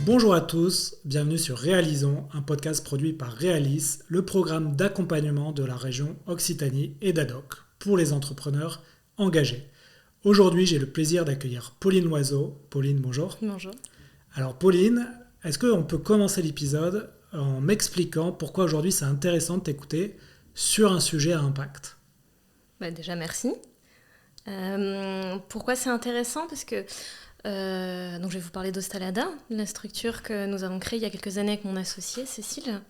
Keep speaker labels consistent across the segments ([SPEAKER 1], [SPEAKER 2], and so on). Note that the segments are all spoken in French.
[SPEAKER 1] Bonjour à tous, bienvenue sur Réalisons, un podcast produit par Réalis, le programme d'accompagnement de la région Occitanie et d'ADOC pour les entrepreneurs engagés. Aujourd'hui, j'ai le plaisir d'accueillir Pauline Loiseau. Pauline, bonjour.
[SPEAKER 2] Bonjour.
[SPEAKER 1] Alors Pauline, est-ce qu'on peut commencer l'épisode en m'expliquant pourquoi aujourd'hui c'est intéressant de t'écouter sur un sujet à impact ?
[SPEAKER 2] Déjà, merci. Pourquoi c'est intéressant ? Parce que donc je vais vous parler d'Ostalada, la structure que nous avons créée il y a quelques années avec mon associée Cécile,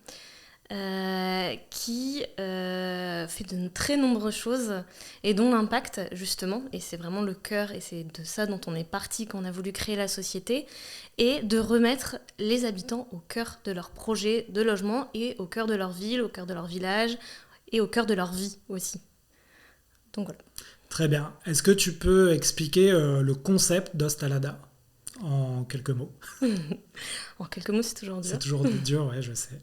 [SPEAKER 2] qui fait de très nombreuses choses et dont l'impact, justement, et c'est vraiment le cœur, et c'est de ça dont on est parti quand on a voulu créer la société, est de remettre les habitants au cœur de leur projet de logement et au cœur de leur ville, au cœur de leur village et au cœur de leur vie aussi. Donc voilà.
[SPEAKER 1] Très bien. Est-ce que tu peux expliquer le concept d'Ostalada en quelques mots ?
[SPEAKER 2] En quelques mots, c'est toujours dur.
[SPEAKER 1] C'est toujours dur, ouais, je sais.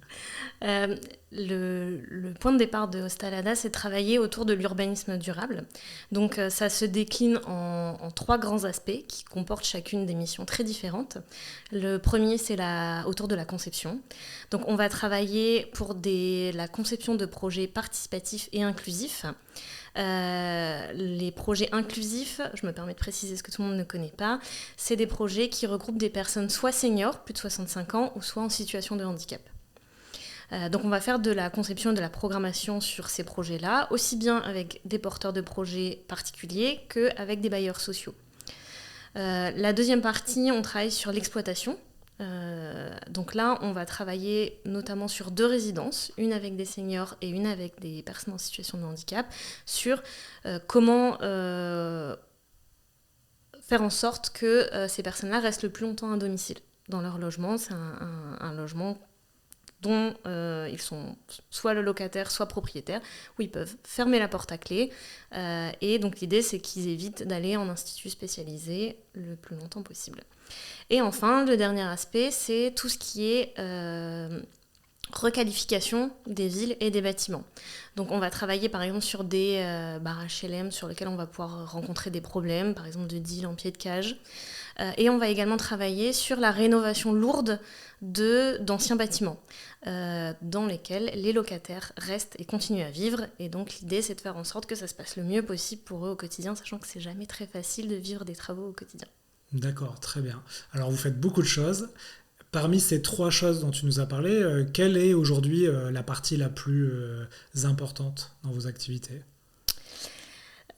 [SPEAKER 2] Le point de départ de Ostalada, c'est de travailler autour de l'urbanisme durable. Donc ça se décline en trois grands aspects qui comportent chacune des missions très différentes. Le premier, c'est autour de la conception. Donc on va travailler pour la conception de projets participatifs et inclusifs. Les projets inclusifs, je me permets de préciser ce que tout le monde ne connaît pas, c'est des projets qui regroupent des personnes soit seniors, plus de 65 ans, ou soit en situation de handicap. Donc on va faire de la conception et de la programmation sur ces projets-là, aussi bien avec des porteurs de projets particuliers qu'avec des bailleurs sociaux. La deuxième partie, on travaille sur l'exploitation. Donc là, on va travailler notamment sur 2 résidences, une avec des seniors et une avec des personnes en situation de handicap, sur comment faire en sorte que ces personnes-là restent le plus longtemps à domicile dans leur logement. C'est un logement dont ils sont soit le locataire, soit propriétaire, où ils peuvent fermer la porte à clé. Et donc l'idée, c'est qu'ils évitent d'aller en institut spécialisé le plus longtemps possible. Et enfin, le dernier aspect, c'est tout ce qui est requalification des villes et des bâtiments. Donc on va travailler par exemple sur des barres HLM sur lesquelles on va pouvoir rencontrer des problèmes, par exemple de deal en pied de cage. Et on va également travailler sur la rénovation lourde d'anciens bâtiments dans lesquels les locataires restent et continuent à vivre. Et donc l'idée, c'est de faire en sorte que ça se passe le mieux possible pour eux au quotidien, sachant que c'est jamais très facile de vivre des travaux au quotidien.
[SPEAKER 1] D'accord, très bien. Alors vous faites beaucoup de choses. Parmi ces 3 choses dont tu nous as parlé, quelle est aujourd'hui la partie la plus importante dans vos activités ?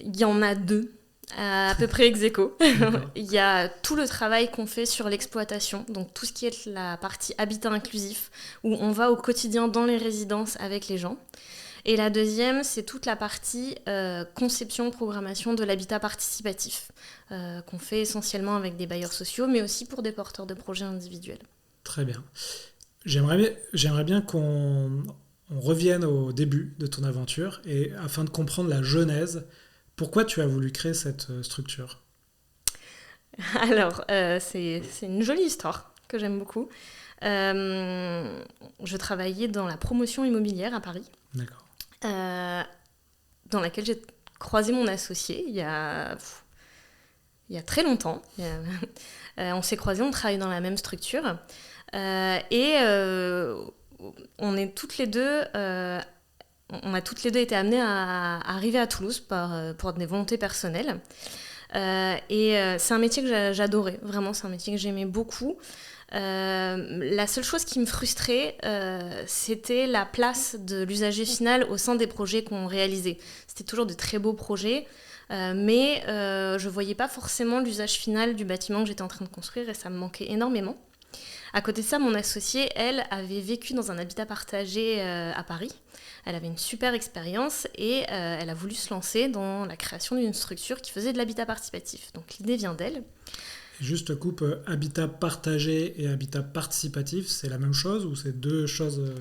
[SPEAKER 2] Il y en a 2. À peu près ex aequo. Il y a tout le travail qu'on fait sur l'exploitation, donc tout ce qui est la partie habitat inclusif, où on va au quotidien dans les résidences avec les gens. Et la deuxième, c'est toute la partie conception, programmation de l'habitat participatif, qu'on fait essentiellement avec des bailleurs sociaux, mais aussi pour des porteurs de projets individuels.
[SPEAKER 1] Très bien. J'aimerais bien qu'on revienne au début de ton aventure, et afin de comprendre la genèse, pourquoi tu as voulu créer cette structure ?
[SPEAKER 2] Alors, c'est une jolie histoire que j'aime beaucoup. Je travaillais dans la promotion immobilière à Paris.
[SPEAKER 1] D'accord.
[SPEAKER 2] Dans laquelle j'ai croisé mon associé il y a très longtemps. On s'est croisés, on travaille dans la même structure. Et on est toutes les deux... on a toutes les deux été amenées à arriver à Toulouse pour des volontés personnelles. C'est un métier que j'adorais, vraiment, c'est un métier que j'aimais beaucoup. La seule chose qui me frustrait, c'était la place de l'usager final au sein des projets qu'on réalisait. C'était toujours de très beaux projets, mais je ne voyais pas forcément l'usage final du bâtiment que j'étais en train de construire et ça me manquait énormément. À côté de ça, mon associée, elle, avait vécu dans un habitat partagé à Paris. Elle avait une super expérience et elle a voulu se lancer dans la création d'une structure qui faisait de l'habitat participatif. Donc l'idée vient d'elle.
[SPEAKER 1] Juste coupe, habitat partagé et habitat participatif, c'est la même chose ou c'est 2 choses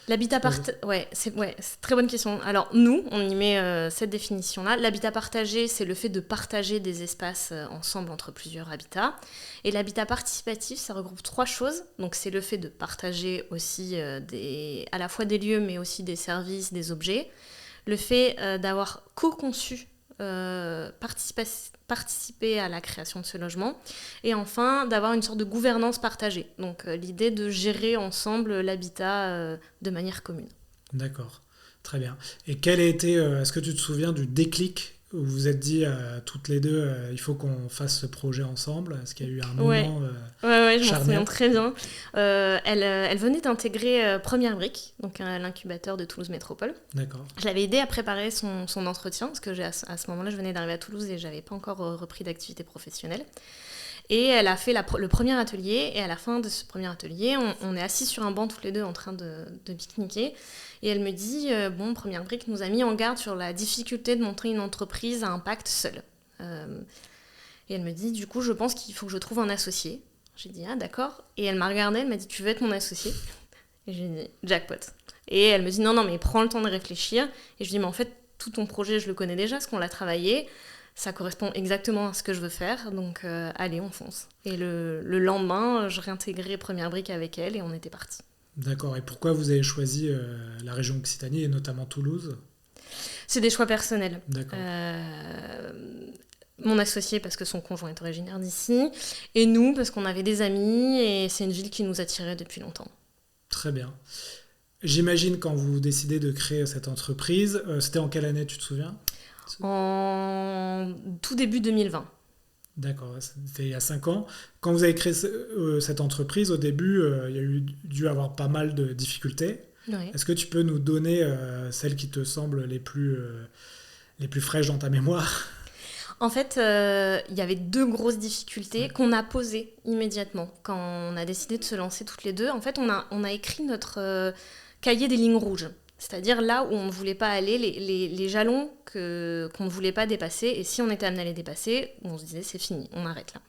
[SPEAKER 2] L'habitat partagé, c'est très bonne question. Alors nous, on y met cette définition-là. L'habitat partagé, c'est le fait de partager des espaces ensemble entre plusieurs habitats. Et l'habitat participatif, ça regroupe 3 choses. Donc c'est le fait de partager aussi à la fois des lieux, mais aussi des services, des objets. Le fait d'avoir co-conçu participer à la création de ce logement. Et enfin, d'avoir une sorte de gouvernance partagée. Donc l'idée de gérer ensemble l'habitat de manière commune.
[SPEAKER 1] D'accord, très bien. Et quel a été, est-ce que tu te souviens du déclic où vous vous êtes dit toutes les deux, il faut qu'on fasse ce projet ensemble? Est-ce qu'il y a eu un moment
[SPEAKER 2] Ouais, je m'en
[SPEAKER 1] charnière?
[SPEAKER 2] souviens très bien. Elle venait d'intégrer Première Brique, donc l'incubateur de Toulouse Métropole.
[SPEAKER 1] D'accord.
[SPEAKER 2] Je l'avais aidée à préparer son entretien, parce que à ce moment-là, je venais d'arriver à Toulouse et je n'avais pas encore repris d'activité professionnelle. Et elle a fait le premier atelier, et à la fin de ce premier atelier, on est assis sur un banc toutes les deux en train de pique-niquer. Et elle me dit, Première Brique nous a mis en garde sur la difficulté de monter une entreprise à impact seule. Et elle me dit, du coup, je pense qu'il faut que je trouve un associé. J'ai dit, ah d'accord. Et elle m'a regardée, elle m'a dit, tu veux être mon associé? Et j'ai dit, jackpot. Et elle me dit, non, mais prends le temps de réfléchir. Et je lui dis, mais en fait, tout ton projet, je le connais déjà, parce qu'on l'a travaillé. Ça correspond exactement à ce que je veux faire, donc allez, on fonce. Et le lendemain, je réintégrais Première Brique avec elle et on était partis.
[SPEAKER 1] D'accord. Et pourquoi vous avez choisi la région Occitanie et notamment Toulouse?
[SPEAKER 2] C'est des choix personnels.
[SPEAKER 1] D'accord.
[SPEAKER 2] Mon associé parce que son conjoint est originaire d'ici, et nous parce qu'on avait des amis et c'est une ville qui nous attirait depuis longtemps.
[SPEAKER 1] Très bien. J'imagine quand vous décidez de créer cette entreprise, c'était en quelle année, tu te souviens?
[SPEAKER 2] En tout début 2020.
[SPEAKER 1] D'accord, c'était il y a 5 ans. Quand vous avez créé cette entreprise, au début, il y a dû avoir pas mal de difficultés.
[SPEAKER 2] Ouais.
[SPEAKER 1] Est-ce que tu peux nous donner celles qui te semblent les plus fraîches dans ta mémoire?
[SPEAKER 2] En fait, il y avait 2 grosses difficultés qu'on a posées immédiatement quand on a décidé de se lancer toutes les deux. En fait, on a écrit notre cahier des lignes rouges. C'est-à-dire là où on ne voulait pas aller, les jalons qu'on ne voulait pas dépasser. Et si on était amené à les dépasser, on se disait c'est fini, on arrête là.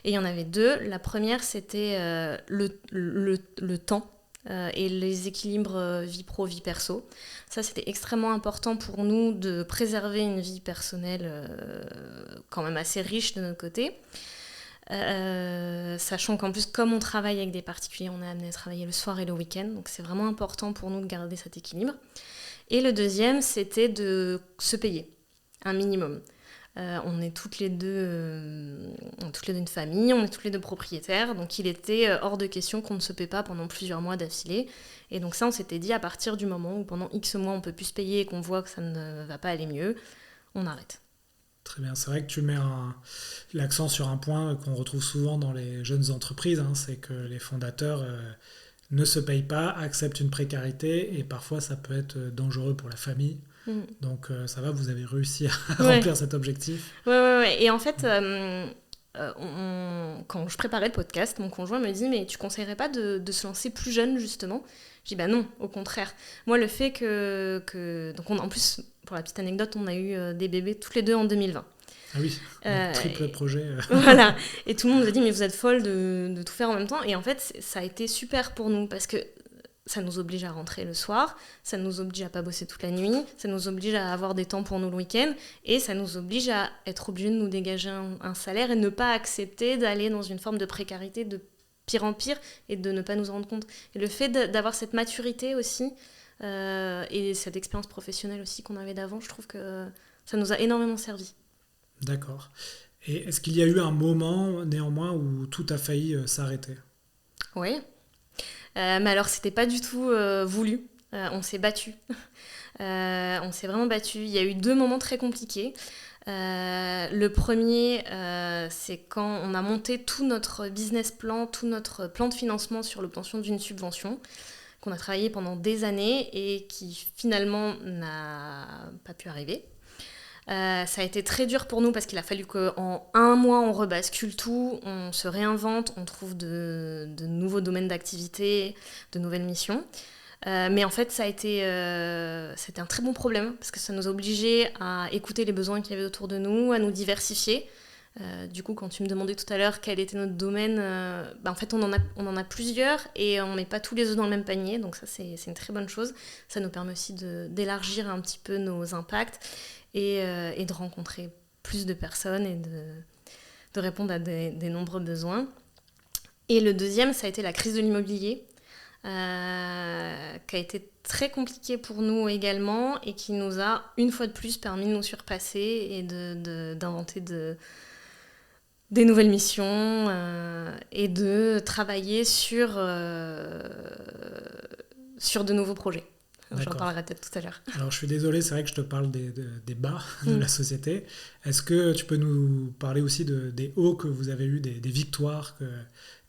[SPEAKER 2] Et il y en avait 2. La première, c'était le temps et les équilibres vie pro, vie perso. Ça, c'était extrêmement important pour nous de préserver une vie personnelle quand même assez riche de notre côté. Sachant qu'en plus, comme on travaille avec des particuliers, on est amené à travailler le soir et le week-end, donc c'est vraiment important pour nous de garder cet équilibre. Et le deuxième, c'était de se payer un minimum. On est toutes les deux une famille, on est toutes les deux propriétaires, donc il était hors de question qu'on ne se paie pas pendant plusieurs mois d'affilée. Et donc ça, on s'était dit, à partir du moment où pendant X mois on peut plus se payer et qu'on voit que ça ne va pas aller mieux, on arrête.
[SPEAKER 1] Très bien, c'est vrai que tu mets l'accent sur un point qu'on retrouve souvent dans les jeunes entreprises, c'est que les fondateurs ne se payent pas, acceptent une précarité et parfois ça peut être dangereux pour la famille. Donc ça va, vous avez réussi à remplir cet objectif.
[SPEAKER 2] Ouais. Et en fait, quand je préparais le podcast, mon conjoint me dit, mais tu conseillerais pas de se lancer plus jeune justement? Je dis non, au contraire. Moi, le fait donc en plus, pour la petite anecdote, on a eu des bébés toutes les deux en 2020.
[SPEAKER 1] Ah oui, triple projet.
[SPEAKER 2] Voilà, et tout le monde me dit, mais vous êtes folle de tout faire en même temps. Et en fait, ça a été super pour nous, parce que ça nous oblige à rentrer le soir, ça nous oblige à pas bosser toute la nuit, ça nous oblige à avoir des temps pour nous le week-end, et ça nous oblige à être obligés de nous dégager un salaire et ne pas accepter d'aller dans une forme de précarité de pire en pire et de ne pas nous en rendre compte. Et le fait d'avoir cette maturité aussi, et cette expérience professionnelle aussi qu'on avait d'avant, je trouve que ça nous a énormément servi.
[SPEAKER 1] D'accord. Et est-ce qu'il y a eu un moment, néanmoins, où tout a failli s'arrêter?
[SPEAKER 2] Oui. Mais alors, c'était pas du tout voulu. On s'est battus. On s'est vraiment battus. Il y a eu 2 moments très compliqués. Le premier, c'est quand on a monté tout notre business plan, tout notre plan de financement sur l'obtention d'une subvention, qu'on a travaillé pendant des années et qui finalement n'a pas pu arriver. Ça a été très dur pour nous parce qu'il a fallu qu'en 1 mois on rebascule tout, on se réinvente, on trouve de nouveaux domaines d'activité, de nouvelles missions. Mais en fait, c'était un très bon problème parce que ça nous a obligés à écouter les besoins qu'il y avait autour de nous, à nous diversifier. Du coup, quand tu me demandais tout à l'heure quel était notre domaine, en fait, on en a plusieurs et on met pas tous les œufs dans le même panier. Donc ça, c'est une très bonne chose. Ça nous permet aussi d'élargir un petit peu nos impacts et de rencontrer plus de personnes et de répondre à des nombreux besoins. Et le deuxième, ça a été la crise de l'immobilier. qui a été très compliqué pour nous également et qui nous a une fois de plus permis de nous surpasser et d'inventer des nouvelles missions et de travailler sur de nouveaux projets. J'en parlerai peut-être tout à l'heure.
[SPEAKER 1] Alors je suis désolé, c'est vrai que je te parle des bas de la société. Est-ce que tu peux nous parler aussi des hauts que vous avez eus, des victoires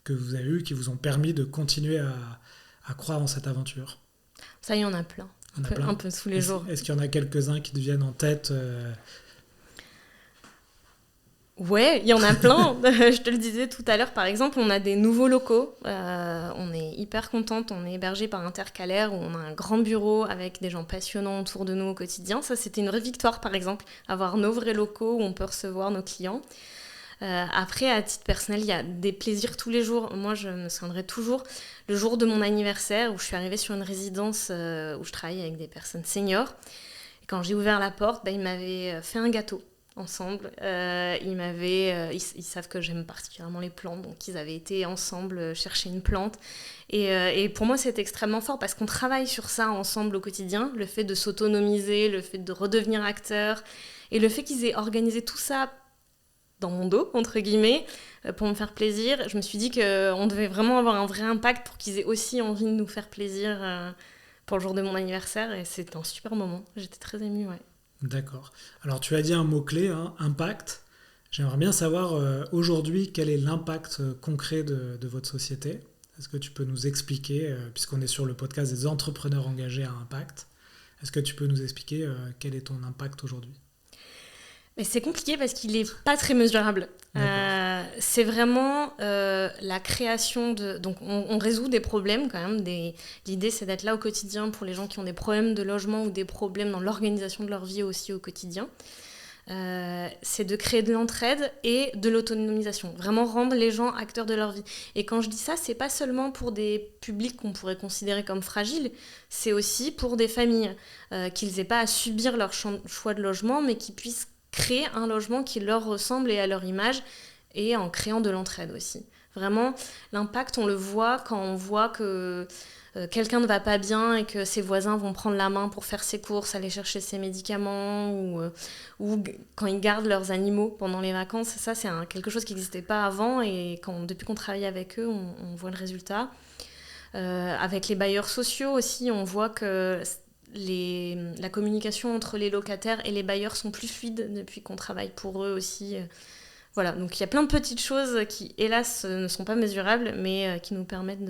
[SPEAKER 1] que vous avez eues qui vous ont permis de continuer à croire en cette aventure?
[SPEAKER 2] Ça, il y en a plein. Un peu tous les jours.
[SPEAKER 1] Est-ce qu'il y en a quelques-uns qui te viennent en tête
[SPEAKER 2] Ouais, il y en a plein. Je te le disais tout à l'heure, par exemple, on a des nouveaux locaux. On est hyper contente. On est hébergé par Intercalaire où on a un grand bureau avec des gens passionnants autour de nous au quotidien. Ça, c'était une vraie victoire, par exemple, avoir nos vrais locaux où on peut recevoir nos clients. Après, à titre personnel, il y a des plaisirs tous les jours. Moi, je me souviendrai toujours le jour de mon anniversaire où je suis arrivée sur une résidence où je travaille avec des personnes seniors. Et quand j'ai ouvert la porte, ils m'avaient fait un gâteau ensemble. Ils savent que j'aime particulièrement les plantes, donc ils avaient été ensemble chercher une plante. Et pour moi, c'est extrêmement fort parce qu'on travaille sur ça ensemble au quotidien. Le fait de s'autonomiser, le fait de redevenir acteur et le fait qu'ils aient organisé tout ça dans mon dos, entre guillemets, pour me faire plaisir. Je me suis dit qu'on devait vraiment avoir un vrai impact pour qu'ils aient aussi envie de nous faire plaisir pour le jour de mon anniversaire. Et c'était un super moment. J'étais très émue, ouais.
[SPEAKER 1] D'accord. Alors tu as dit un mot-clé, impact. J'aimerais bien savoir aujourd'hui quel est l'impact concret de votre société. Est-ce que tu peux nous expliquer, puisqu'on est sur le podcast des entrepreneurs engagés à impact, est-ce que tu peux nous expliquer quel est ton impact aujourd'hui ?
[SPEAKER 2] Mais c'est compliqué parce qu'il n'est pas très mesurable. C'est vraiment la création de... Donc on résout des problèmes quand même. L'idée, c'est d'être là au quotidien pour les gens qui ont des problèmes de logement ou des problèmes dans l'organisation de leur vie aussi au quotidien. C'est de créer de l'entraide et de l'autonomisation. Vraiment rendre les gens acteurs de leur vie. Et quand je dis ça, c'est pas seulement pour des publics qu'on pourrait considérer comme fragiles, c'est aussi pour des familles qu'ils n'aient pas à subir leur choix de logement, mais qu'ils puissent créer un logement qui leur ressemble et à leur image, et en créant de l'entraide aussi. Vraiment, l'impact, on le voit quand on voit que quelqu'un ne va pas bien et que ses voisins vont prendre la main pour faire ses courses, aller chercher ses médicaments, ou quand ils gardent leurs animaux pendant les vacances. Ça, c'est quelque chose qui n'existait pas avant, et depuis qu'on travaille avec eux, on voit le résultat. Avec les bailleurs sociaux aussi, on voit que la communication entre les locataires et les bailleurs sont plus fluides depuis qu'on travaille pour eux aussi. Voilà, donc il y a plein de petites choses qui, hélas, ne sont pas mesurables, mais qui nous permettent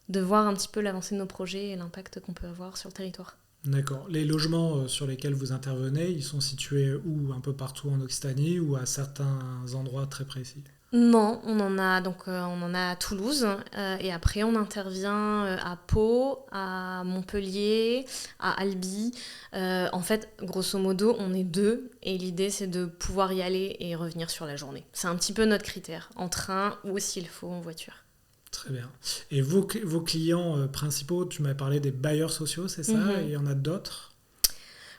[SPEAKER 2] de voir un petit peu l'avancée de nos projets et l'impact qu'on peut avoir sur le territoire.
[SPEAKER 1] D'accord. Les logements sur lesquels vous intervenez, ils sont situés où ? Un peu partout en Occitanie ou à certains endroits très précis ?
[SPEAKER 2] Non, on en a à Toulouse et après on intervient à Pau, à Montpellier, à Albi. En fait, grosso modo, on est 2 et l'idée c'est de pouvoir y aller et revenir sur la journée. C'est un petit peu notre critère, en train ou s'il faut en voiture.
[SPEAKER 1] Très bien. Et vos clients principaux, tu m'as parlé des bailleurs sociaux, c'est ça ? Et il y en a d'autres ?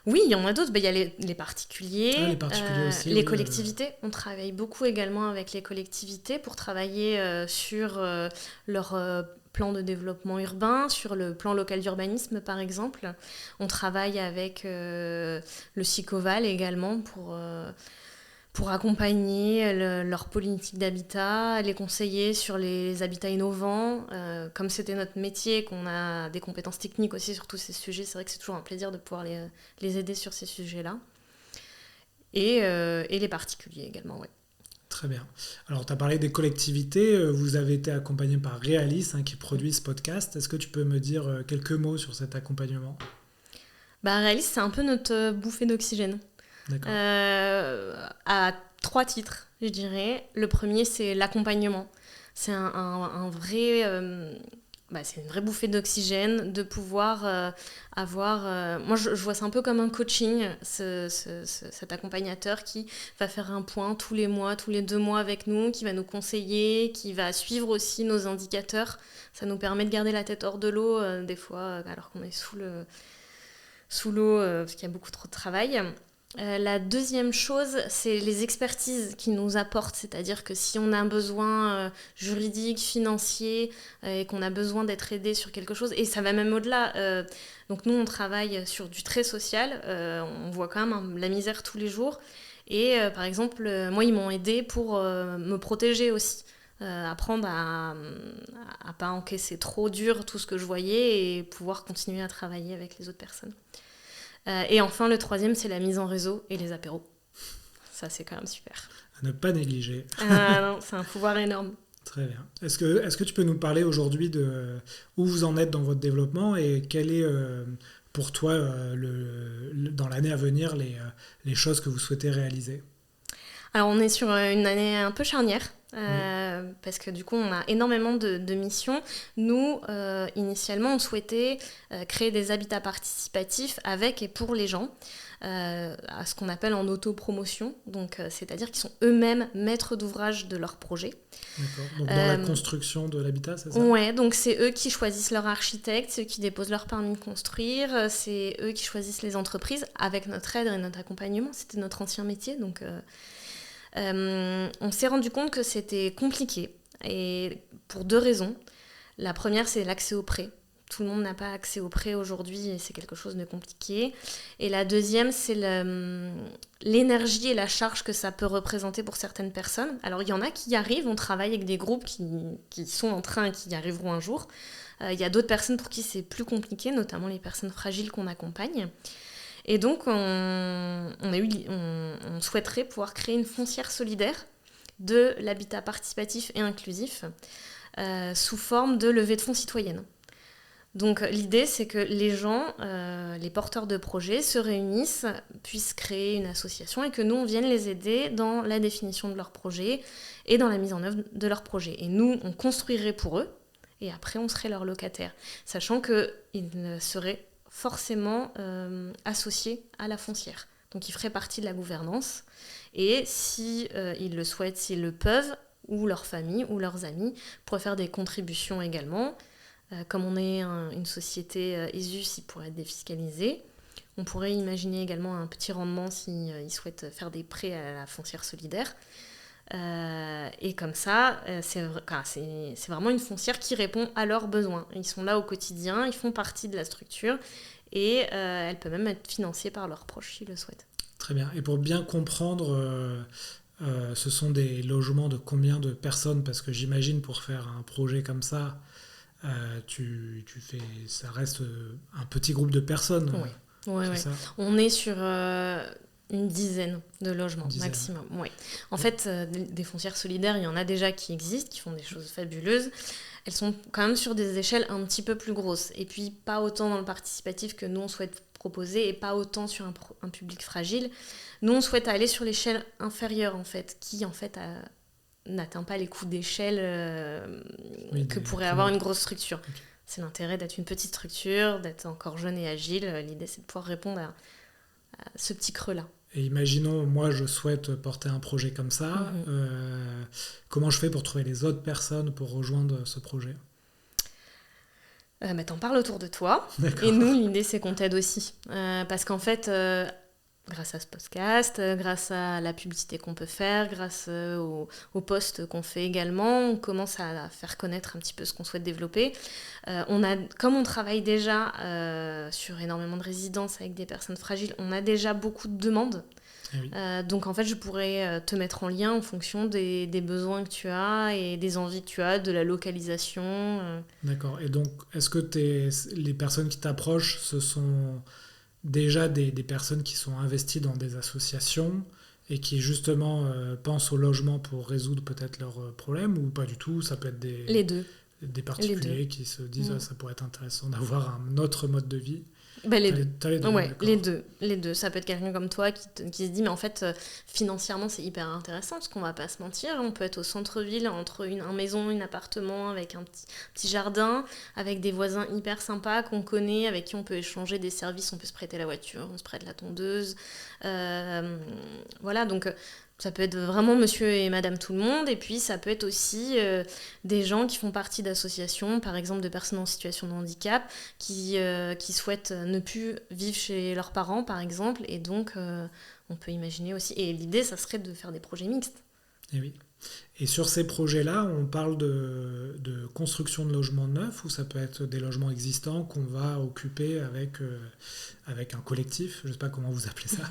[SPEAKER 2] Oui, il y en a d'autres. Il y a les particuliers,
[SPEAKER 1] aussi,
[SPEAKER 2] les collectivités. On travaille beaucoup également avec les collectivités pour travailler sur leur plan de développement urbain, sur le plan local d'urbanisme par exemple. On travaille avec le Sicoval également pour accompagner leur politique d'habitat, les conseiller sur les habitats innovants. Comme c'était notre métier, qu'on a des compétences techniques aussi sur tous ces sujets, c'est vrai que c'est toujours un plaisir de pouvoir les aider sur ces sujets-là. Et les particuliers également, oui.
[SPEAKER 1] Très bien. Alors, tu as parlé des collectivités. Vous avez été accompagné par Realis, qui produit ce podcast. Est-ce que tu peux me dire quelques mots sur cet accompagnement ?
[SPEAKER 2] Realis, c'est un peu notre bouffée d'oxygène.
[SPEAKER 1] D'accord.
[SPEAKER 2] À 3 titres, je dirais. Le premier, c'est l'accompagnement. C'est un vrai... c'est une vraie bouffée d'oxygène de pouvoir avoir... moi, je vois ça un peu comme un coaching, cet accompagnateur qui va faire un point tous les mois, tous les 2 mois avec nous, qui va nous conseiller, qui va suivre aussi nos indicateurs. Ça nous permet de garder la tête hors de l'eau, des fois, alors qu'on est sous l'eau, parce qu'il y a beaucoup trop de travail. La deuxième chose, c'est les expertises qu'ils nous apportent, c'est-à-dire que si on a un besoin juridique, financier, et qu'on a besoin d'être aidé sur quelque chose, et ça va même au-delà, donc nous on travaille sur du très social, on voit quand même la misère tous les jours, et par exemple, moi ils m'ont aidé pour me protéger aussi. Apprendre à pas encaisser trop dur tout ce que je voyais et pouvoir continuer à travailler avec les autres personnes. Et enfin, le troisième, c'est la mise en réseau et les apéros. Ça, c'est quand même super.
[SPEAKER 1] À ne pas négliger.
[SPEAKER 2] Non, c'est un pouvoir énorme.
[SPEAKER 1] Très bien. Est-ce que tu peux nous parler aujourd'hui de où vous en êtes dans votre développement et quel est pour toi dans l'année à venir les choses que vous souhaitez réaliser?
[SPEAKER 2] Alors, on est sur une année un peu charnière. Parce que du coup on a énormément de missions. Nous initialement on souhaitait créer des habitats participatifs avec et pour les gens, à ce qu'on appelle en autopromotion, donc c'est-à-dire qu'ils sont eux-mêmes maîtres d'ouvrage de leur projet.
[SPEAKER 1] D'accord. Donc dans la construction de l'habitat, c'est ça?
[SPEAKER 2] Ouais, donc c'est eux qui choisissent leur architecte, c'est eux qui déposent leur permis de construire, c'est eux qui choisissent les entreprises avec notre aide et notre accompagnement. C'était notre ancien métier, donc on s'est rendu compte que c'était compliqué, et pour deux raisons. La première, c'est l'accès au prêt. Tout le monde n'a pas accès au prêt aujourd'hui et c'est quelque chose de compliqué. Et la deuxième, c'est l'énergie et la charge que ça peut représenter pour certaines personnes. Alors il y en a qui y arrivent, on travaille avec des groupes qui sont en train et qui y arriveront un jour. Il y a d'autres personnes pour qui c'est plus compliqué, notamment les personnes fragiles qu'on accompagne. Et donc, on souhaiterait pouvoir créer une foncière solidaire de l'habitat participatif et inclusif sous forme de levée de fonds citoyenne. Donc, l'idée, c'est que les gens, les porteurs de projets, se réunissent, puissent créer une association et que nous, on vienne les aider dans la définition de leur projet et dans la mise en œuvre de leur projet. Et nous, on construirait pour eux et après, on serait leur locataire, sachant qu'ils seraient forcément associés à la foncière. Donc ils feraient partie de la gouvernance et si ils le souhaitent, s'ils le peuvent, ou leur famille ou leurs amis pourraient faire des contributions également. Comme on est une société ESUS, ils pourraient être défiscalisés. On pourrait imaginer également un petit rendement s'ils souhaitent faire des prêts à la foncière solidaire. Et comme ça, c'est vraiment une foncière qui répond à leurs besoins. Ils sont là au quotidien, ils font partie de la structure et elle peut même être financée par leurs proches s'ils le souhaitent.
[SPEAKER 1] Très bien. Et pour bien comprendre, ce sont des logements de combien de personnes? Parce que j'imagine pour faire un projet comme ça, ça reste un petit groupe de personnes.
[SPEAKER 2] Oui. Ça on est sur une dizaine de logements maximum. Ouais. En fait, des foncières solidaires, il y en a déjà qui existent, qui font des choses fabuleuses. Elles sont quand même sur des échelles un petit peu plus grosses. Et puis, pas autant dans le participatif que nous, on souhaite proposer et pas autant sur un public fragile. Nous, on souhaite aller sur l'échelle inférieure, en fait, qui, en fait, n'atteint pas les coûts d'échelle que pourrait avoir une grosse structure. Okay. C'est l'intérêt d'être une petite structure, d'être encore jeune et agile. L'idée, c'est de pouvoir répondre à ce petit creux-là.
[SPEAKER 1] Et imaginons, moi, je souhaite porter un projet comme ça. Comment je fais pour trouver les autres personnes pour rejoindre ce projet?
[SPEAKER 2] T'en parles autour de toi.
[SPEAKER 1] D'accord.
[SPEAKER 2] Et nous, l'idée, c'est qu'on t'aide aussi. Parce qu'en fait, grâce à ce podcast, grâce à la publicité qu'on peut faire, grâce aux posts qu'on fait également, on commence à faire connaître un petit peu ce qu'on souhaite développer. Comme on travaille déjà sur énormément de résidences avec des personnes fragiles, on a déjà beaucoup de demandes.
[SPEAKER 1] Oui.
[SPEAKER 2] Donc en fait, je pourrais te mettre en lien en fonction des besoins que tu as et des envies que tu as, de la localisation.
[SPEAKER 1] D'accord. Et donc, est-ce que les personnes qui t'approchent, ce sont déjà des personnes qui sont investies dans des associations et qui justement pensent au logement pour résoudre peut-être leurs problèmes, ou pas du tout? Ça peut être
[SPEAKER 2] les deux.
[SPEAKER 1] Des particuliers qui se disent ça pourrait être intéressant d'avoir un autre mode de vie.
[SPEAKER 2] Les deux. Ouais, les deux. Ça peut être quelqu'un comme toi qui se dit mais en fait financièrement c'est hyper intéressant parce qu'on va pas se mentir, on peut être au centre-ville entre une maison, un appartement avec un petit jardin, avec des voisins hyper sympas qu'on connaît, avec qui on peut échanger des services, on peut se prêter la voiture, on se prête la tondeuse. Voilà, donc ça peut être vraiment monsieur et madame tout le monde, et puis ça peut être aussi des gens qui font partie d'associations, par exemple de personnes en situation de handicap, qui souhaitent ne plus vivre chez leurs parents, par exemple, et donc on peut imaginer aussi. Et l'idée, ça serait de faire des projets mixtes.
[SPEAKER 1] Et oui. Et sur ces projets-là, on parle de construction de logements neufs ou ça peut être des logements existants qu'on va occuper avec un collectif. Je ne sais pas comment vous appelez ça.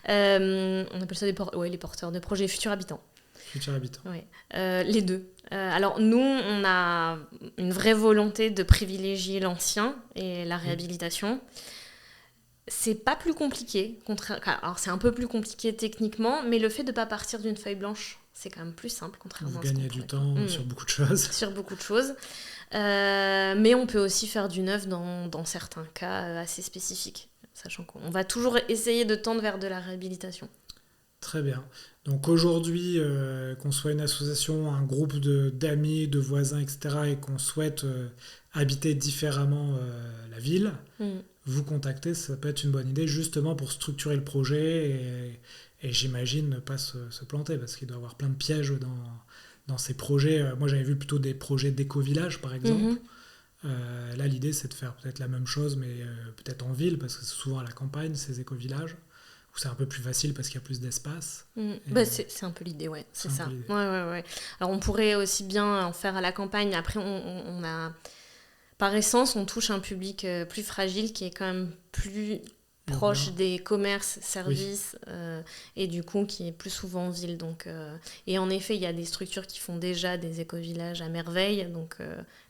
[SPEAKER 2] On appelle ça les porteurs de projets futurs habitants.
[SPEAKER 1] Futurs habitants.
[SPEAKER 2] Ouais. Les deux. Alors nous, on a une vraie volonté de privilégier l'ancien et la réhabilitation. C'est pas plus compliqué. Alors c'est un peu plus compliqué techniquement, mais le fait de ne pas partir d'une feuille blanche, c'est quand même plus simple, contrairement à ce qu'on
[SPEAKER 1] gagner du temps sur beaucoup de choses.
[SPEAKER 2] Sur beaucoup de choses. Mais on peut aussi faire du neuf dans certains cas assez spécifiques, sachant qu'on va toujours essayer de tendre vers de la réhabilitation.
[SPEAKER 1] Très bien. Donc aujourd'hui, qu'on soit une association, un groupe d'amis, de voisins, etc., et qu'on souhaite habiter différemment la ville, vous contacter, ça peut être une bonne idée, justement pour structurer le projet et j'imagine ne pas se planter, parce qu'il doit y avoir plein de pièges dans ces projets. Moi, j'avais vu plutôt des projets d'éco-village, par exemple. Là, l'idée, c'est de faire peut-être la même chose, mais peut-être en ville, parce que c'est souvent à la campagne, ces éco-villages, où c'est un peu plus facile parce qu'il y a plus d'espace.
[SPEAKER 2] C'est un peu l'idée, ouais, c'est ça. Ouais. Alors, on pourrait aussi bien en faire à la campagne. Après, on a... Par essence, on touche un public plus fragile qui est quand même plus proche des commerces, services, et du coup qui est plus souvent en ville. Donc, et en effet, il y a des structures qui font déjà des éco-villages à merveille. Donc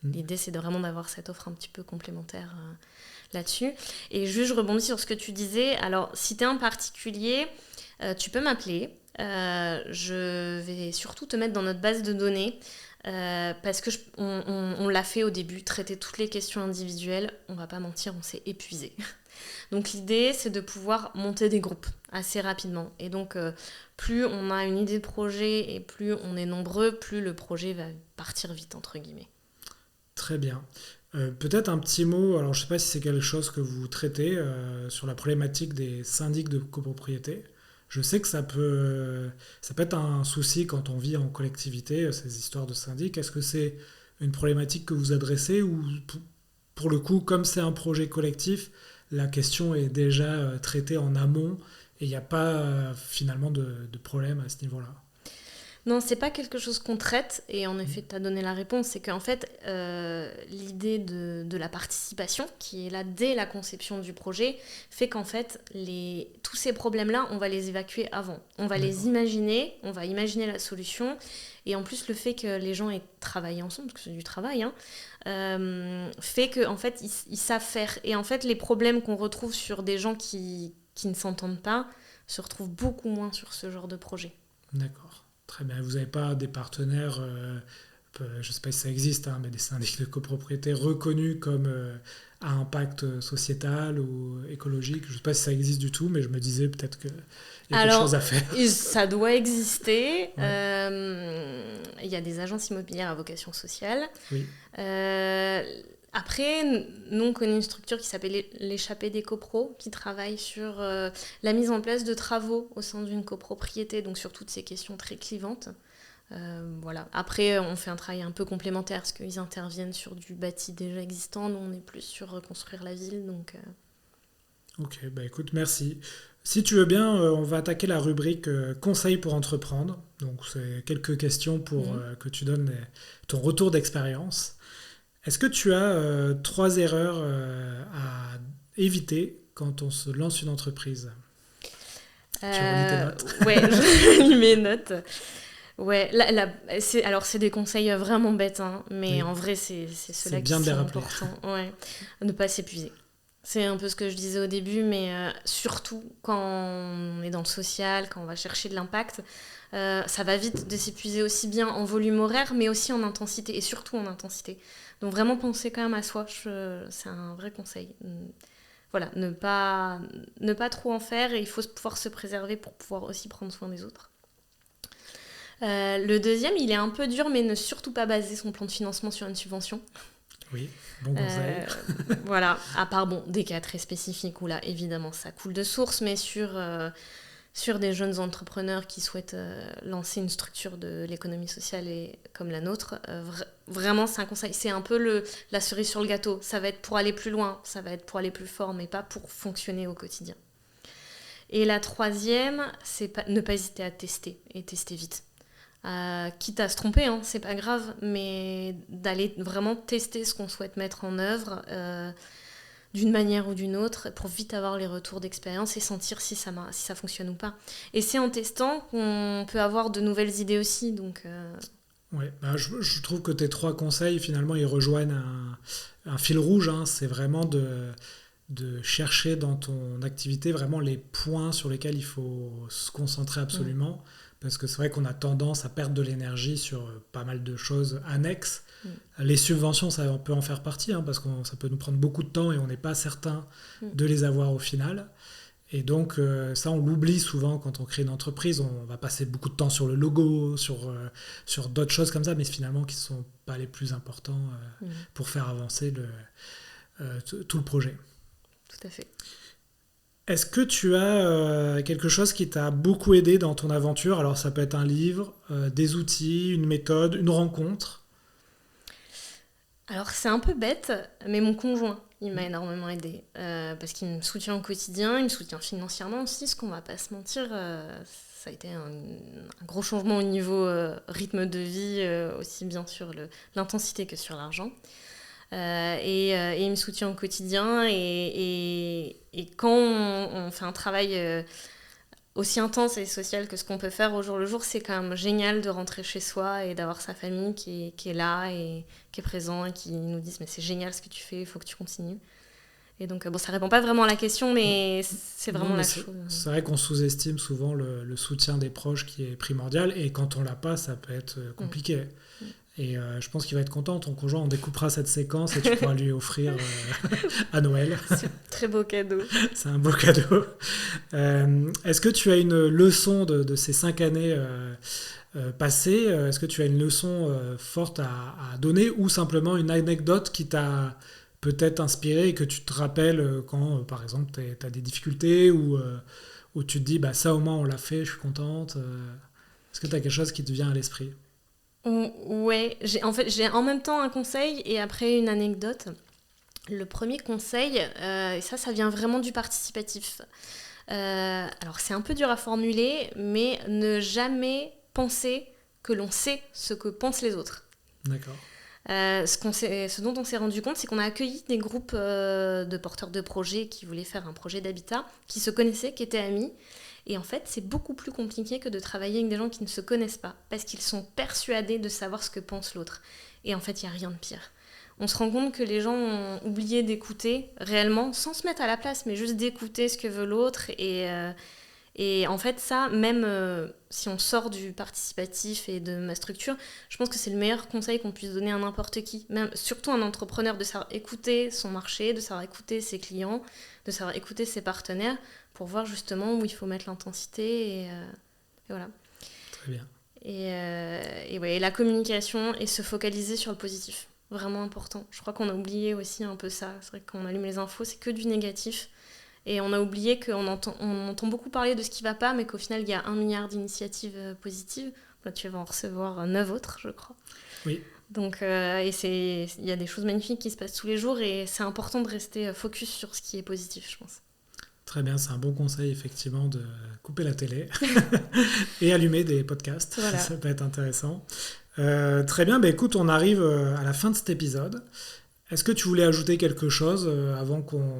[SPEAKER 2] l'idée, c'est vraiment d'avoir cette offre un petit peu complémentaire là-dessus. Et juste, je rebondis sur ce que tu disais. Alors, si tu es un particulier, tu peux m'appeler. Je vais surtout te mettre dans notre base de données. Parce que on l'a fait au début, traiter toutes les questions individuelles, on va pas mentir, on s'est épuisé. Donc l'idée, c'est de pouvoir monter des groupes assez rapidement. Et donc, plus on a une idée de projet et plus on est nombreux, plus le projet va partir vite, entre guillemets.
[SPEAKER 1] Très bien. Peut-être un petit mot, alors je ne sais pas si c'est quelque chose que vous traitez, sur la problématique des syndics de copropriété. Je sais que ça peut être un souci quand on vit en collectivité, ces histoires de syndic. Est-ce que c'est une problématique que vous adressez ou pour le coup, comme c'est un projet collectif, la question est déjà traitée en amont et il n'y a pas finalement de problème à ce niveau-là?
[SPEAKER 2] Non, c'est pas quelque chose qu'on traite, et en effet, tu as donné la réponse, c'est qu'en fait, l'idée de la participation, qui est là dès la conception du projet, fait qu'en fait, tous ces problèmes-là, on va les évacuer avant. On va les imaginer, on va imaginer la solution, et en plus, le fait que les gens aient travaillé ensemble, parce que c'est du travail, fait qu'en fait, ils savent faire. Et en fait, les problèmes qu'on retrouve sur des gens qui ne s'entendent pas se retrouvent beaucoup moins sur ce genre de projet.
[SPEAKER 1] D'accord. Très bien. Vous n'avez pas des partenaires, je ne sais pas si ça existe, mais des syndics de copropriété reconnus comme à impact sociétal ou écologique. Je ne sais pas si ça existe du tout, mais je me disais peut-être qu'il y a quelque chose à faire.
[SPEAKER 2] Ça doit exister. Il y a des agences immobilières à vocation sociale.
[SPEAKER 1] Oui.
[SPEAKER 2] Après, nous, on connaît une structure qui s'appelle l'échappée des copros, qui travaille sur la mise en place de travaux au sein d'une copropriété, donc sur toutes ces questions très clivantes. Voilà. Après, on fait un travail un peu complémentaire, parce qu'ils interviennent sur du bâti déjà existant. Nous, on est plus sur reconstruire la ville. Donc,
[SPEAKER 1] Ok, écoute, merci. Si tu veux bien, on va attaquer la rubrique conseils pour entreprendre. Donc, c'est quelques questions pour que tu donnes ton retour d'expérience. Est-ce que tu as 3 erreurs à éviter quand on se lance une entreprise? Tu relis tes notes?
[SPEAKER 2] Ouais, je lis mes notes. Ouais, c'est des conseils vraiment bêtes, mais en vrai, c'est ceux-là qui sont importants. Ouais. Ne pas s'épuiser. C'est un peu ce que je disais au début, mais surtout quand on est dans le social, quand on va chercher de l'impact, ça va vite de s'épuiser aussi bien en volume horaire, mais aussi en intensité, et surtout en intensité. Donc vraiment penser quand même à soi, c'est un vrai conseil. Voilà, ne pas trop en faire, et il faut pouvoir se préserver pour pouvoir aussi prendre soin des autres. Le deuxième, il est un peu dur, mais ne surtout pas baser son plan de financement sur une subvention.
[SPEAKER 1] Oui, bon conseil.
[SPEAKER 2] Voilà, à part des cas très spécifiques où là, évidemment, ça coule de source, mais sur des jeunes entrepreneurs qui souhaitent lancer une structure de l'économie sociale comme la nôtre, vraiment, c'est un conseil. C'est un peu la cerise sur le gâteau. Ça va être pour aller plus loin, ça va être pour aller plus fort, mais pas pour fonctionner au quotidien. Et la troisième, c'est ne pas hésiter à tester, et tester vite. Quitte à se tromper, hein, c'est pas grave, mais d'aller vraiment tester ce qu'on souhaite mettre en œuvre d'une manière ou d'une autre pour vite avoir les retours d'expérience et sentir si ça fonctionne ou pas. Et c'est en testant qu'on peut avoir de nouvelles idées aussi. Donc,
[SPEAKER 1] Ouais, je trouve que tes 3 conseils, finalement, ils rejoignent un fil rouge. Hein. C'est vraiment de chercher dans ton activité vraiment les points sur lesquels il faut se concentrer absolument. Parce que c'est vrai qu'on a tendance à perdre de l'énergie sur pas mal de choses annexes. Les subventions, ça peut en faire partie, hein, parce que ça peut nous prendre beaucoup de temps et on n'est pas certain de les avoir au final. Et donc, ça, on l'oublie souvent quand on crée une entreprise. On va passer beaucoup de temps sur le logo, sur d'autres choses comme ça, mais finalement qui ne sont pas les plus importants pour faire avancer tout le projet.
[SPEAKER 2] Tout à fait.
[SPEAKER 1] Est-ce que tu as quelque chose qui t'a beaucoup aidé dans ton aventure? Alors, ça peut être un livre, des outils, une méthode, une rencontre.
[SPEAKER 2] Alors, c'est un peu bête, mais mon conjoint, il m'a énormément aidé. Parce qu'il me soutient au quotidien, il me soutient financièrement aussi, ce qu'on va pas se mentir. Ça a été un gros changement au niveau rythme de vie, aussi bien sur l'intensité que sur l'argent. Et il me soutient au quotidien et quand on fait un travail aussi intense et social que ce qu'on peut faire au jour le jour, c'est quand même génial de rentrer chez soi et d'avoir sa famille qui est là et qui est présent et qui nous disent mais c'est génial ce que tu fais, il faut que tu continues. Et donc bon, ça répond pas vraiment à la question, mais c'est vraiment chose.
[SPEAKER 1] C'est vrai qu'on sous-estime souvent le soutien des proches qui est primordial, et quand on l'a pas, ça peut être compliqué. Et je pense qu'il va être content, ton conjoint. On découpera cette séquence et tu pourras lui offrir à Noël.
[SPEAKER 2] C'est un très beau cadeau.
[SPEAKER 1] C'est un beau cadeau. Est-ce que tu as une leçon de ces 5 années passées? Est-ce que tu as une leçon forte à donner, ou simplement une anecdote qui t'a peut-être inspiré et que tu te rappelles quand, par exemple, tu as des difficultés ou tu te dis bah, ça au moins on l'a fait, je suis contente. Est-ce que tu as quelque chose qui te vient à l'esprit?
[SPEAKER 2] Ouais, j'ai en même temps un conseil et après une anecdote. Le premier conseil, et ça vient vraiment du participatif. Alors c'est un peu dur à formuler, mais ne jamais penser que l'on sait ce que pensent les autres.
[SPEAKER 1] D'accord.
[SPEAKER 2] Ce dont on s'est rendu compte, c'est qu'on a accueilli des groupes de porteurs de projets qui voulaient faire un projet d'habitat, qui se connaissaient, qui étaient amis. Et en fait, c'est beaucoup plus compliqué que de travailler avec des gens qui ne se connaissent pas, parce qu'ils sont persuadés de savoir ce que pense l'autre. Et en fait, il n'y a rien de pire. On se rend compte que les gens ont oublié d'écouter réellement, sans se mettre à la place, mais juste d'écouter ce que veut l'autre. Et en fait, ça, même si on sort du participatif et de ma structure, je pense que c'est le meilleur conseil qu'on puisse donner à n'importe qui, même, surtout un entrepreneur, de savoir écouter son marché, de savoir écouter ses clients, de savoir écouter ses partenaires, pour voir justement où il faut mettre l'intensité. Et voilà.
[SPEAKER 1] Très bien.
[SPEAKER 2] Et ouais, la communication et se focaliser sur le positif. Vraiment important. Je crois qu'on a oublié aussi un peu ça. C'est vrai que quand on allume les infos, c'est que du négatif. Et on a oublié qu'on entend beaucoup parler de ce qui ne va pas, mais qu'au final, il y a 1 milliard d'initiatives positives. Là, tu vas en recevoir 9 autres, je crois.
[SPEAKER 1] Oui.
[SPEAKER 2] Donc, il y a des choses magnifiques qui se passent tous les jours et c'est important de rester focus sur ce qui est positif, je pense.
[SPEAKER 1] Très bien, c'est un bon conseil, effectivement, de couper la télé et allumer des podcasts. Voilà. Ça peut être intéressant. Très bien, bah, écoute, on arrive à la fin de cet épisode. Est-ce que tu voulais ajouter quelque chose avant qu'on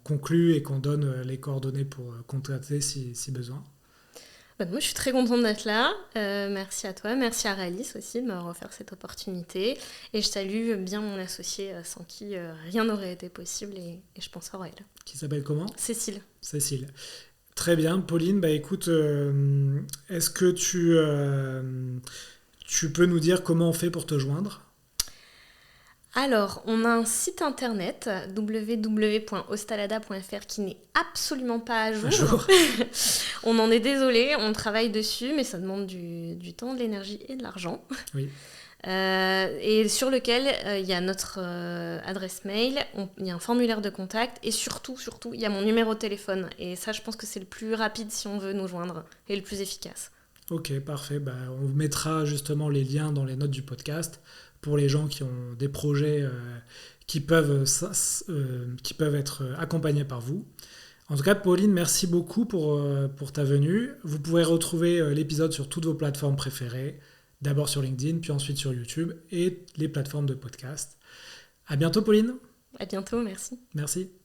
[SPEAKER 1] conclue et qu'on donne les coordonnées pour contacter si besoin?
[SPEAKER 2] Moi, je suis très contente d'être là. Merci à toi, merci à Realis aussi de m'avoir offert cette opportunité. Et je salue bien mon associé sans qui rien n'aurait été possible, et je pense à Aurèle.
[SPEAKER 1] Qui s'appelle comment?
[SPEAKER 2] Cécile.
[SPEAKER 1] Cécile. Très bien, Pauline. Bah écoute, est-ce que tu peux nous dire comment on fait pour te joindre?
[SPEAKER 2] Alors, on a un site internet www.ostalada.fr qui n'est absolument pas à jour. On en est désolé, on travaille dessus, mais ça demande du temps, de l'énergie et de l'argent.
[SPEAKER 1] Oui.
[SPEAKER 2] Et sur lequel il y a notre adresse mail, il y a un formulaire de contact et surtout, il y a mon numéro de téléphone. Et ça, je pense que c'est le plus rapide si on veut nous joindre et le plus efficace. Ok, parfait. Bah, on mettra justement les liens dans les notes du podcast pour les gens qui ont des projets qui peuvent être accompagnés par vous.
[SPEAKER 1] En tout cas, Pauline, merci beaucoup pour ta venue. Vous pouvez retrouver l'épisode sur toutes vos plateformes préférées, d'abord sur LinkedIn, puis ensuite sur YouTube et les plateformes de podcast. À bientôt, Pauline.
[SPEAKER 2] À bientôt, merci.
[SPEAKER 1] Merci.